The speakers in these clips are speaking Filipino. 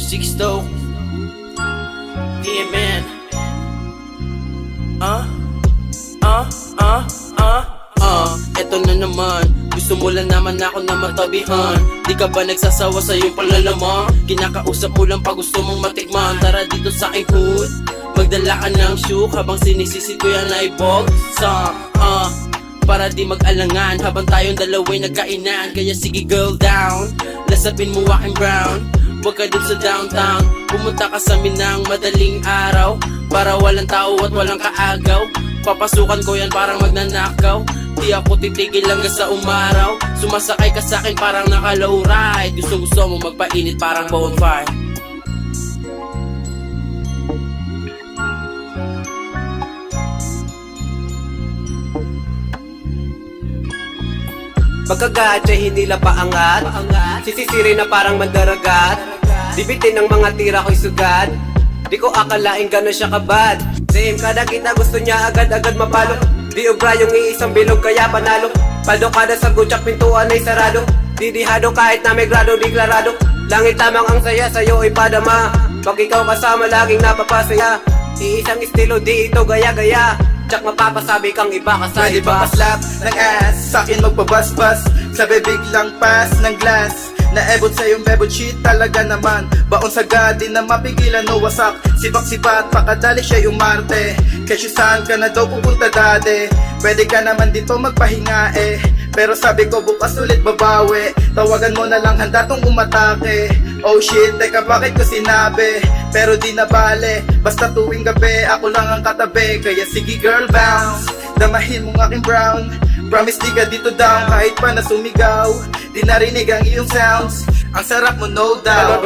Sixto DMN. Eto na naman, gusto mo lang naman ako na matabihan. Di ka ba nagsasawa sa iyong panlalaman? Kinakausap mo lang pag gusto mong matikman. Tara dito sa aking hood, magdala ka ng shoe habang sinisisid ko yan ay bogsa. Para di mag-alangan habang tayong dalawa'y nagkainan. Kaya sige girl down, lasapin mo aking brown. Huwag ka dun sa downtown, pumunta ka sa Minang madaling araw, para walang tao at walang kaagaw. Papasukan ko yan parang magnanakaw. Di ako titigil hanggang sa umaraw. Sumasakay ka sa'kin parang naka-low ride. Gusto mo magpainit parang bonfire. Pagkagat ay hindi lang paangat, sisisiri na parang mandaragat. Dibitin ng mga tira ko'y sugad, di ko akalaing gano'n siya kabad. Same kada kita gusto niya agad-agad mapalo. Di obra yung iisang bilog kaya panalo. Paldo kada sa gutsak pintuan ay sarado. Didihado kahit na may grado deklarado. Langit lamang ang saya sa'yo ay padama. Pag ikaw kasama laging napapasaya. Iisang estilo di ito gaya-gaya. Tsak mapapasabi kang iba ka sa Pwede iba. ba paslap ng ass? Sa'kin magpabasbas sa bibig lang pass ng glass. Naebot sa yung bebot shit talaga naman. Baon sa gadi na mapigilan no wasak. Sibak-sibat pakadali siya yung Marte. Kesyo saan ka na daw pupunta dati? Pwede ka naman dito magpahinga eh. Pero sabi ko bukas ulit babawi. Tawagan mo na lang handa tong umatake. Oh shit, teka bakit ko sinabi? Pero di na bale, basta tuwing gabi ako lang ang katabi. Kaya sige girl bounce, damahin mong aking brown. Promise di ka dito down kahit pa na sumigaw. Di narinig ang iyong sounds, ang sarap mo no doubt.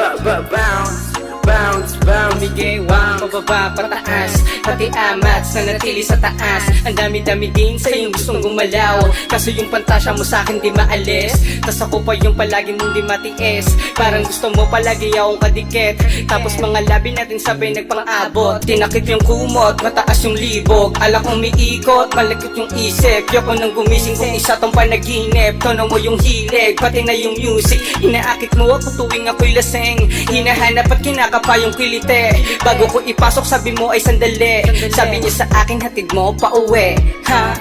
Bounce, bounce, bounce, migewang pababa, pataas, pati amats na natili sa taas. Ang dami-dami din sa iyong gustong gumalaw, kaso yung pantasya mo sa'kin di maalis. Tas ako pa yung palagi mong di matiis, parang gusto mo palagi akong kadikit. Tapos mga labi natin sabay nagpang-abot, tinakip yung kumot, mataas yung libog. Alak kong umiikot, malakit yung isip. Yoko nang gumising kung isa tong panaginip. Tono mo yung hilig, pati na yung music. Inaakit mo ako tuwing ako'y lasing, hinahanap at kinakapa yung kilite. Bago ko ipasok sabi mo ay sandali. Sabi niya sa akin hatid mo pa uwi. Ha?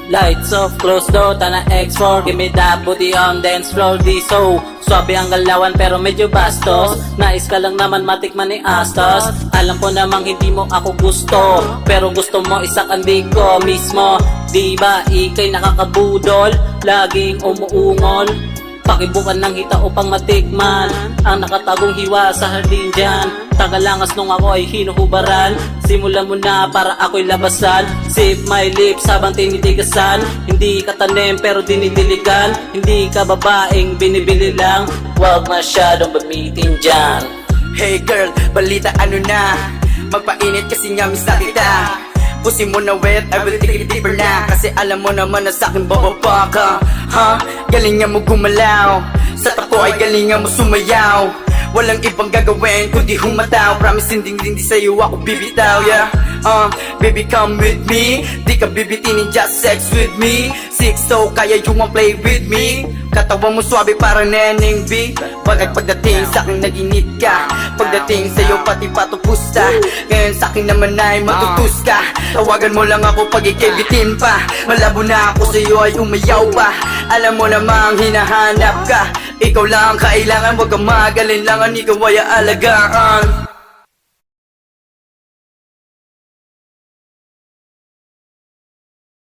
Lights off, close door, tana X4. Give me that booty on dance floor. Di so swabe ang galawan pero medyo bastos. Nais ka lang naman matikman ni Astos. Alam ko namang hindi mo ako gusto, pero gusto mo isakandi ko mismo. Di ba ikay nakakabudol, laging umuungol. Pakibukan ng hita upang matikman ang nakatagong hiwa sa hardin dyan. Tagalangas nung ako ay hinuhubaran. Simulan mo na para ako'y labasan. Sip my lips habang tinitigasan. Hindi ka tanim pero dinidiligan. Hindi ka babaeng binibili lang. Huwag masyadong bamitin dyan. Hey girl, balita ano na? Magpainit kasi nga miss na kita. Pusi mo na wet, I will take it deeper na. Kasi alam mo naman na sa'kin bababa ka. Ha? Galingan mo gumalaw, sa tako ay galingan mo sumayaw. Walang ibang gagawin kundi humataw. Promise hindi sa'yo ako bibitaw, yeah. Baby come with me, di ka bibitinin, just sex with me. Sixto, kaya you won't play with me. Katawan mo swabe para neneng B. Bagay pagdating sa'kin naginit ka, pagdating sa'yo pati patupus ka. Ngayon sa'kin naman ay matutus ka. Tawagan mo lang ako pag ikibitin pa. Malabo na ako sa'yo ay umayaw pa. Alam mo namang hinahanap ka. Ikaw lang ang kailangan, wag kang magalinlangan, ikaw ay aalagaan.